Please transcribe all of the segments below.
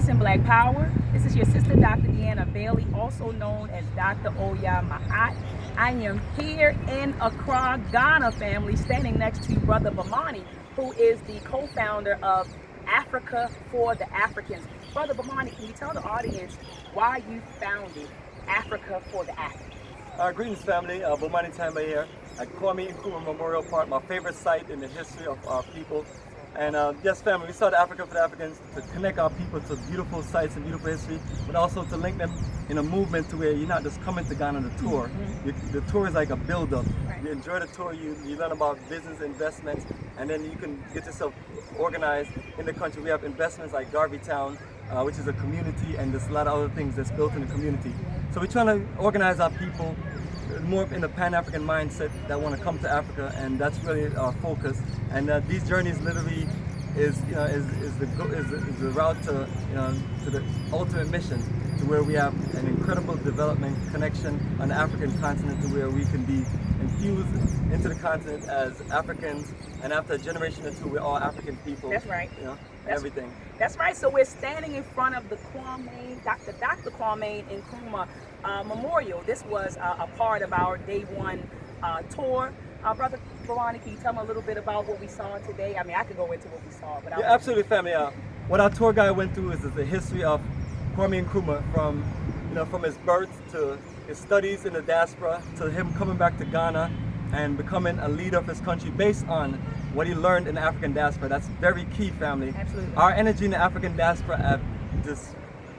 Peace and Black Power. This is your sister, Dr. Deanna Bailey, also known as Dr. Oya Ma'at. I am here in Accra, Ghana, family, standing next to Brother Bomani, who is the co-founder of Africa for the Africans. Brother Bomani, can you tell the audience why you founded Africa for the Africans? Greetings, family. Bomani Tamba here at Kwame Nkrumah Memorial Park, my favorite site in the history of our people. And yes, family, we started Africa for the Africans to connect our people to beautiful sites and beautiful history, but also to link them in a movement to where you're not just coming to Ghana to tour. The tour is like a build-up. Right. You enjoy the tour, you learn about business investments, and then you can get yourself organized in the country. We have investments like Garvey Town, which is a community, and there's a lot of other things that's built in the community. So we're trying to organize our people more in the Pan-African mindset that want to come to Africa, and that's really our focus. And these journeys literally is the route to to the ultimate mission, to where we have an incredible development connection on the African continent, to where we can be infused into the continent as Africans, and after a generation or two, we're all African people. That's right. Everything. That's right. So we're standing in front of the Kwame, Dr. Kwame Nkrumah Memorial. This was a part of our day one tour. Brother Bomani, can you tell me a little bit about what we saw today? I mean, I could go into what we saw, but yeah, absolutely, family. What our tour guide went through is the history of Kwame Nkrumah, from his birth to his studies in the diaspora, to him coming back to Ghana and becoming a leader of his country based on what he learned in the African diaspora. That's very key, family. Absolutely. Our energy in the African diaspora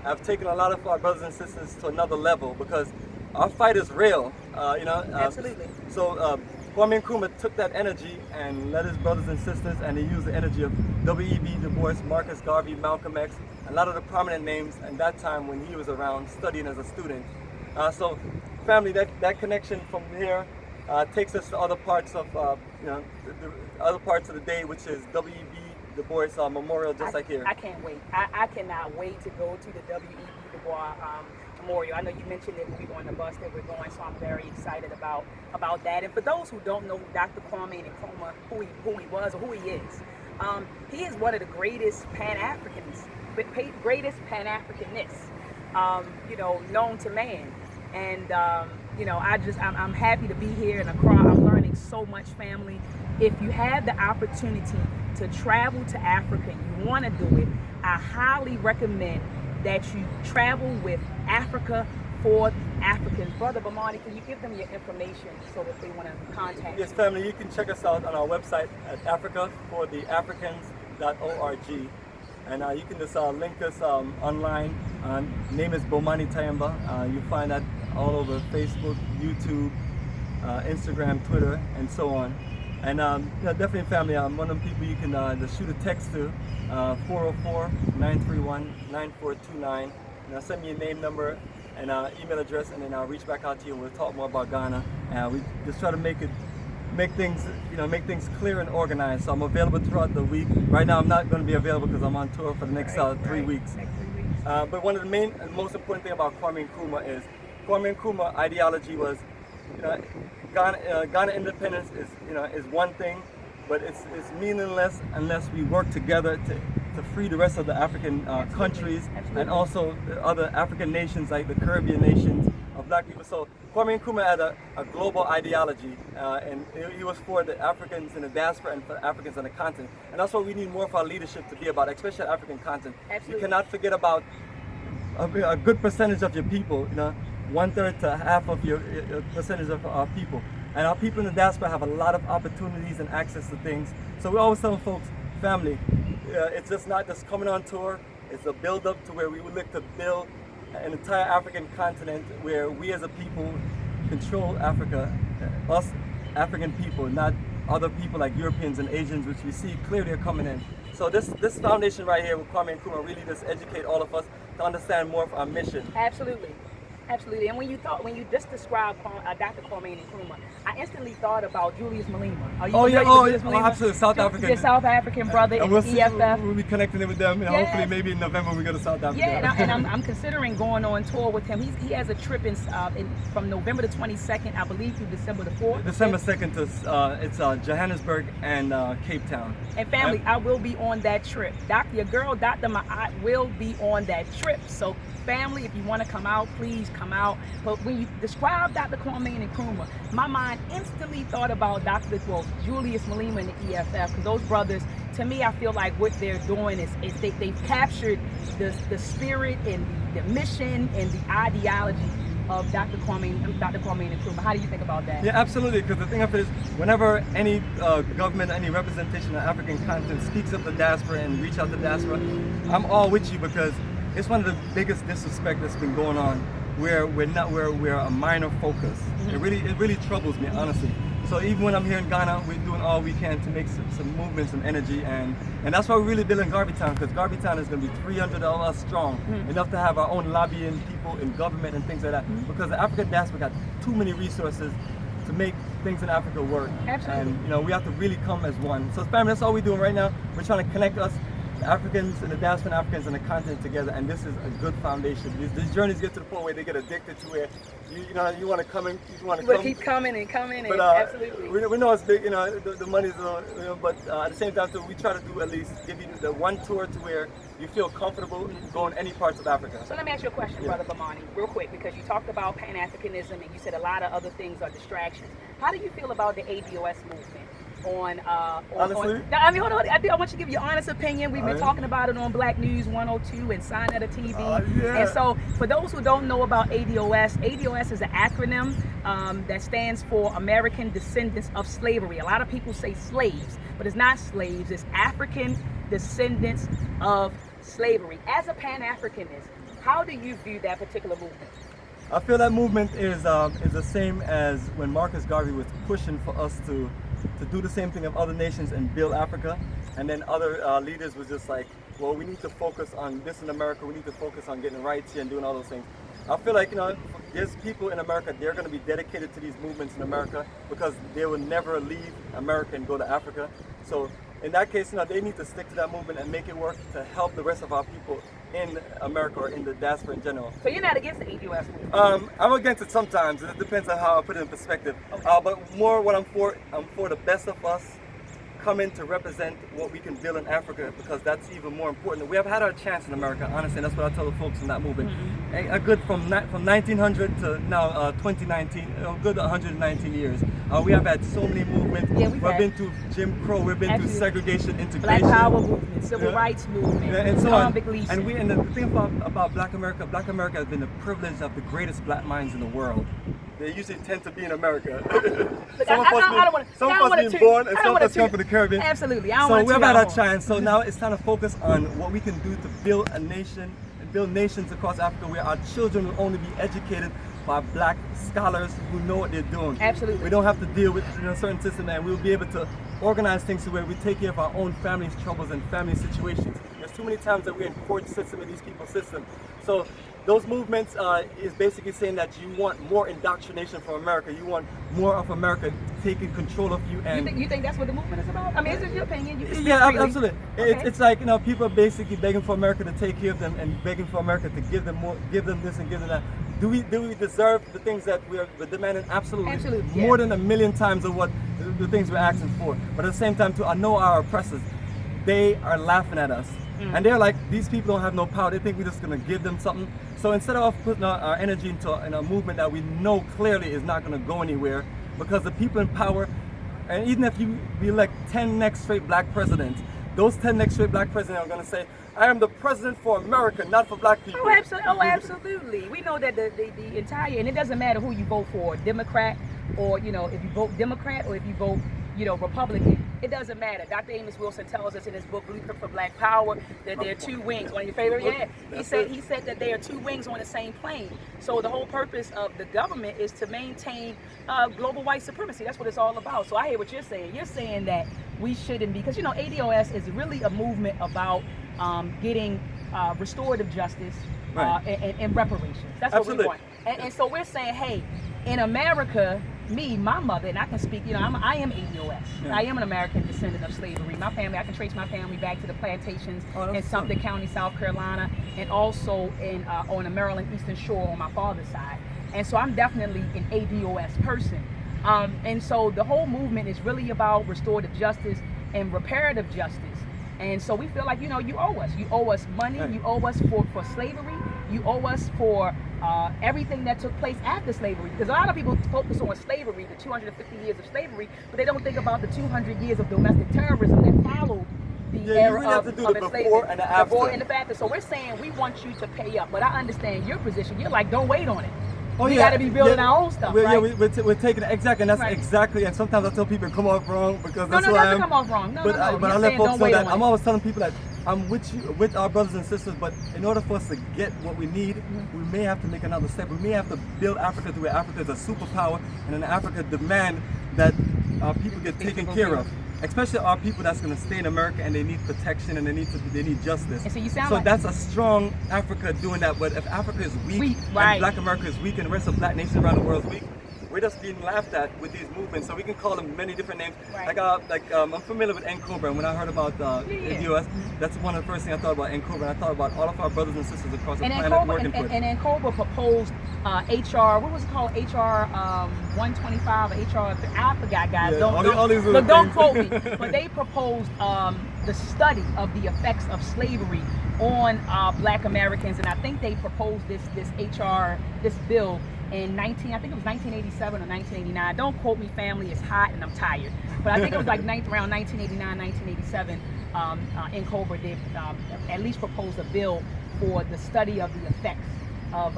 have taken a lot of our brothers and sisters to another level, because our fight is real. Absolutely. So Kwame Nkrumah took that energy and led his brothers and sisters, and he used the energy of W.E.B. Du Bois, Marcus Garvey, Malcolm X, a lot of the prominent names in that time when he was around studying as a student. So, family, that connection from here takes us to other parts of the other parts of the day, which is W.E.B. Du Bois Memorial, just like here. I can't wait. I cannot wait to go to the W.E.B. Du Bois Memorial. I know you mentioned it when we were on the bus that we're going, so I'm very excited about that. And for those who don't know who Dr. Kwame Nkrumah, who he was or who he is one of the greatest Pan-Africans, greatest Pan-Africanists, known to man. And I'm happy to be here in Accra. I'm learning so much, family. If you have the opportunity to travel to Africa and you want to do it, I highly recommend that you travel with Africa for Africans. Brother Bomani, can you give them your information so that they want to contact you? Yes, family, you can check us out on our website at africafortheafricans.org. And you can just link us online. Name is Bomani Tayamba. You find that all over Facebook, YouTube, Instagram, Twitter, and so on. And definitely, family, I'm one of the people you can just shoot a text to, 404-931-9429. Send me your name, number, and email address, and then I'll reach back out to you and we'll talk more about Ghana. We just try to make things clear and organized. So I'm available throughout the week. Right now, I'm not going to be available because I'm on tour for the next 3 weeks. But one of the main and most important thing about Kwame Nkrumah is Kwame Nkrumah ideology was, Ghana independence is one thing, but it's meaningless unless we work together to free the rest of the African countries. Absolutely. And also the other African nations like the Caribbean nations of black people. So Kwame Nkrumah had a global ideology, and he was for the Africans in the diaspora and for the Africans on the continent. And that's what we need more of our leadership to be about, especially the African continent. Absolutely. You cannot forget about a good percentage of your people, 1/3 to half of your percentage of our people. And our people in the diaspora have a lot of opportunities and access to things. So we always tell folks, family, it's just not just coming on tour, it's a build up to where we would look to build an entire African continent where we as a people control Africa, us African people, not other people like Europeans and Asians, which we see clearly are coming in. So this foundation right here with Kwame Nkrumah really just educate all of us to understand more of our mission. Absolutely. Absolutely. And when you just described Dr. Kwame Nkrumah, I instantly thought about Julius Malema. Are you familiar with Julius Malema? Absolutely, South African. The South African brother in we'll the EFF. We'll be connecting it with them. Hopefully, maybe in November we go to South Africa. Yeah, and I'm considering going on tour with him. He has a trip from November the 22nd, I believe, through December the 4th. December 2nd to it's Johannesburg and Cape Town. And family, I will be on that trip. Your girl, Dr. I will be on that trip. So family, if you want to come out, please come out. But when you describe Dr. Kwame Nkrumah, my mind instantly thought about Julius Malema and the EFF, because those brothers, to me, I feel like what they're doing is they've captured the spirit and the mission and the ideology of Dr. Kwame Nkrumah. How do you think about that? Yeah, absolutely. Because the thing of it is, whenever any government, any representation of African content speaks of the diaspora and reach out to the diaspora, I'm all with you, because it's one of the biggest disrespect that's been going on, where we're a minor focus. Mm-hmm. It really troubles me, honestly. So even when I'm here in Ghana, we're doing all we can to make some movement, some energy, and that's why we're really building Garvey Town, because Garvey Town is going to be 300 of us strong, enough to have our own lobbying people in government and things like that, because the African diaspora got too many resources to make things in Africa work. Absolutely. And we have to really come as one. So family, that's all we're doing right now. We're trying to connect us, the Africans and the diaspora Africans and the continent together, and this is a good foundation. These journeys get to the point where they get addicted to where you want to come in, But keep coming and coming, but, absolutely. We know it's big, the money's but at the same time, too, we try to do at least give you the one tour to where you feel comfortable going any parts of Africa. So let me ask you a question, Brother Bomani, real quick, because you talked about PanAfricanism and you said a lot of other things are distractions. How do you feel about the ADOS movement? Honestly? Hold on. I want you to give your honest opinion. We've been talking about it on Black News 102 and Sign at a TV. And so, for those who don't know about ADOS, ADOS is an acronym that stands for American Descendants of Slavery. A lot of people say slaves, but it's not slaves. It's African Descendants of Slavery. As a Pan-Africanist, how do you view that particular movement? I feel that movement is the same as when Marcus Garvey was pushing for us to do the same thing of other nations and build Africa, and then other leaders was just like, well, we need to focus on this in America, we need to focus on getting rights here and doing all those things. I feel like, there's people in America, they're going to be dedicated to these movements in America because they will never leave America and go to Africa. So in that case, they need to stick to that movement and make it work to help the rest of our people in America or in the diaspora in general. So you're not against the ADOS movement? I'm against it sometimes. It depends on how I put it in perspective. Okay. But more what I'm for the best of us coming to represent what we can build in Africa, because that's even more important. We have had our chance in America, honestly, and that's what I tell the folks in that movement. A good from 1900 to now 2019, a good 119 years. We have had so many movements. Yeah, we've been through Jim Crow, we've been through segregation, integration, Black Power movement, Civil Rights movement, and so on. And the thing about Black America has been the privilege of the greatest Black minds in the world. They usually tend to be in America. Some of us being born and some of us come from the Caribbean. Absolutely. So we've had our chance. So now it's time to focus on what we can do to build a nation, build nations across Africa where our children will only be educated by Black scholars who know what they're doing. Absolutely. We don't have to deal with a certain system, and we'll be able to organize things to where we take care of our own family's troubles and family situations. There's too many times that we're in court system in these people's system. So those movements is basically saying that you want more indoctrination from America. You want more of America taking control of you. And you think that's what the movement is about? I mean, is this your opinion? Yeah, absolutely. Okay. It's like people are basically begging for America to take care of them and begging for America to give them more, give them this and give them that. Do we deserve the things that we're demanding? Absolutely. Absolutely. More than a million times of what the things we're asking for. But at the same time, too, I know our oppressors, they are laughing at us. And they're like, these people don't have no power. They think we're just going to give them something. So instead of putting our energy into a movement that we know clearly is not going to go anywhere, because the people in power, and even if we elect 10 next straight Black presidents, those 10 next straight Black presidents are going to say, I am the president for America, not for Black people. Oh, absolutely. We know that the entire, and it doesn't matter who you vote for, Democrat, or, if you vote Democrat or if you vote, Republican, it doesn't matter. Dr. Amos Wilson tells us in his book, Blueprint for Black Power, that there are two wings. One of your favorite? Yeah. He said that there are two wings on the same plane. So the whole purpose of the government is to maintain global white supremacy. That's what it's all about. So I hear what you're saying. You're saying that we shouldn't be, because, ADOS is really a movement about getting restorative justice and reparations. That's what we want. And so we're saying, hey, in America, my mother, and I can speak, I am ADOS. Yeah. I am an American descendant of slavery. My family, I can trace my family back to the plantations in Sumter County, South Carolina, and also on the Maryland Eastern Shore on my father's side. And so I'm definitely an ADOS person. And so the whole movement is really about restorative justice and reparative justice. And so we feel like, you owe us. You owe us money. Right. You owe us for slavery. You owe us for everything that took place after slavery. Because a lot of people focus on slavery, the 250 years of slavery, but they don't think about the 200 years of domestic terrorism that followed the era of the enslavement. before and the after. Before and the after. So we're saying we want you to pay up. But I understand your position. You're like, don't wait on it. We got to be building our own stuff, right? We're taking it exactly, and that's exactly. And sometimes I tell people come off wrong because that's no, who I am. Come off wrong. No. But I let folks know that I'm always telling people that I'm with you, with our brothers and sisters. But in order for us to get what we need, we may have to make another step. We may have to build Africa to where Africa is a superpower, and in Africa demand that our people get taken care of. Especially our people that's going to stay in America and they need protection and they need justice. And so that's a strong Africa doing that. But if Africa is weak and Black America is weak and the rest of Black nations around the world is weak, we're just being laughed at with these movements. So we can call them many different names. Right. I'm familiar with Nkrumah, and when I heard about the US, that's one of the first things I thought about Nkrumah. I thought about all of our brothers and sisters across the planet working for it. And Nkrumah proposed HR, what was it called? HR 125 or HR, I forgot, guys. Yeah, don't quote me. But they proposed the study of the effects of slavery on Black Americans, and I think they proposed this bill in 1987 or 1989. Don't quote me, family. It's hot and I'm tired. But I think it was like around 1989, 1987. Nkrumah did at least propose a bill for the study of the effects of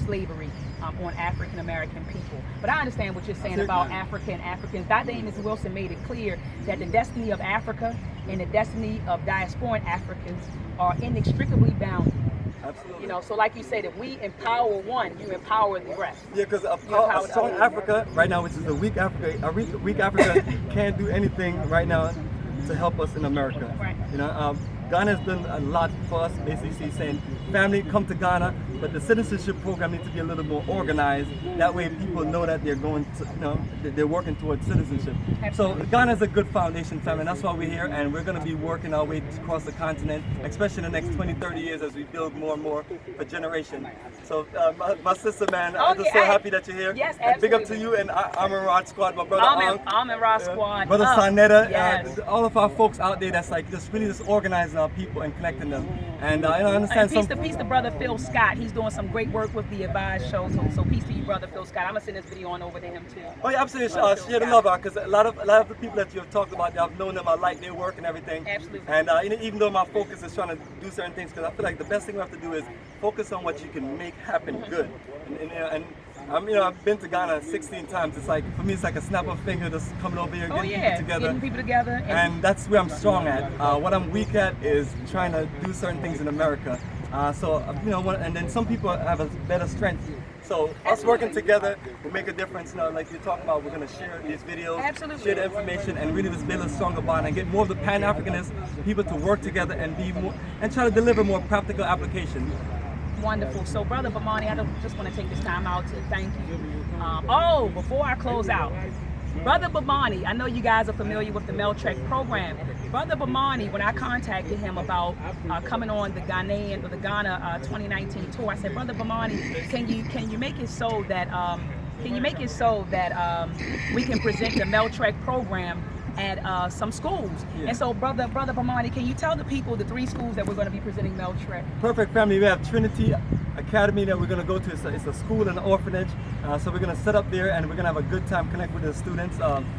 slavery on African American people. But I understand what you're saying about Africa and Africans. Dr. Amos Wilson made it clear that the destiny of Africa and the destiny of diasporan Africans are inextricably bound. Absolutely. So like you said, if we empower one, you empower the rest. Yeah, because a strong Africa right now, which is a weak Africa, can't do anything right now to help us in America. Right. Ghana has done a lot for us, basically saying, family, come to Ghana, but the citizenship program needs to be a little more organized. That way people know that they're going to, they're working towards citizenship. Absolutely. So Ghana is a good foundation, family, and that's why we're here, and we're going to be working our way across the continent, especially in the next 20, 30 years as we build more and more for generations. So my sister, man, I'm just so happy that you're here. Yes, absolutely. Big up to you and Armin Rod Squad, my brother Armin Rod Squad. Brother Sanetta, all of our folks out there that's like just really organizing our people and connecting them. And I understand peace to brother Phil Scott. He's doing some great work with the Advised show. So peace to you, brother Phil Scott. I'm gonna send this video on over to him too. Oh yeah, absolutely. Share the love out, because a lot of the people that you have talked about, I've known them. I like their work and everything. Absolutely. And even though my focus is trying to do certain things, because I feel like the best thing we have to do is focus on what you can make happen good. And I've been to Ghana 16 times. It's like, for me, it's like a snap of a finger just coming over here, getting people together. And that's where I'm strong at. What I'm weak at is trying to do certain things in America. And then some people have a better strength. So us working together will make a difference. Like you're talking about, we're going to share these videos, share the information, and really just build a stronger bond and get more of the Pan-Africanist people to work together and be more, and try to deliver more practical application. Wonderful. So, Brother Bomani, I just want to take this time out to thank you. Before I close out, Brother Bomani, I know you guys are familiar with the Meltrek program. Brother Bomani, when I contacted him about coming on the Ghana 2019 tour, I said, Brother Bomani, can you make it so that we can present the Meltrek program at some schools? Yeah. And so, Brother Bomani, can you tell the people the 3 schools that we're going to be presenting Meltrek? Perfect, family. We have Trinity Academy that we're going to go to. It's a school and an orphanage. So we're going to set up there and we're going to have a good time, connect with the students.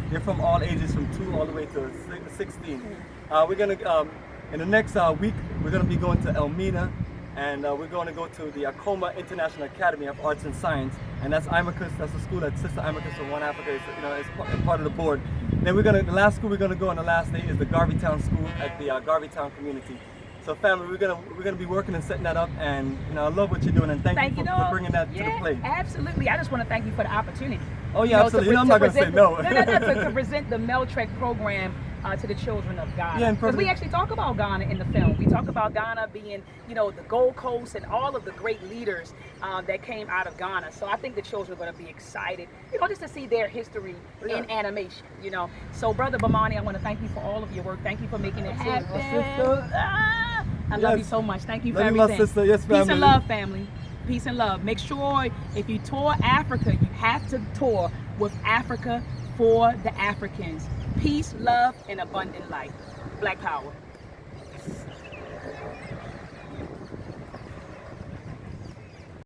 They're from all ages, from 2 all the way to 16. We're going to, in the next week, we're going to be going to Elmina, and we're going to go to the Akoma International Academy of Arts and Science, and that's Imicus. That's the school that Sister Imicus from One Africa is part of the board. Then the last school we're going to go on the last day is the Garveytown School at the Garveytown community. So family, we're gonna be working and setting that up, and I love what you're doing, and thank you for bringing that to the plate. Absolutely, I just want to thank you for the opportunity. Oh yeah, absolutely. I'm not gonna say no. To present the Meltrek program to the children of Ghana. Yeah, Because we actually talk about Ghana in the film. We talk about Ghana being, you know, the Gold Coast and all of the great leaders that came out of Ghana. So I think the children are going to be excited, you know, just to see their history in animation, you know. So Brother Bomani, I want to thank you for all of your work. Thank you for making it happen. I love you so much. Thank you for everything. My sister. Yes, family. Peace and love, family. Peace and love. Make sure if you tour Africa, you have to tour with Africa for the Africans. Peace, love, and abundant life. Black power.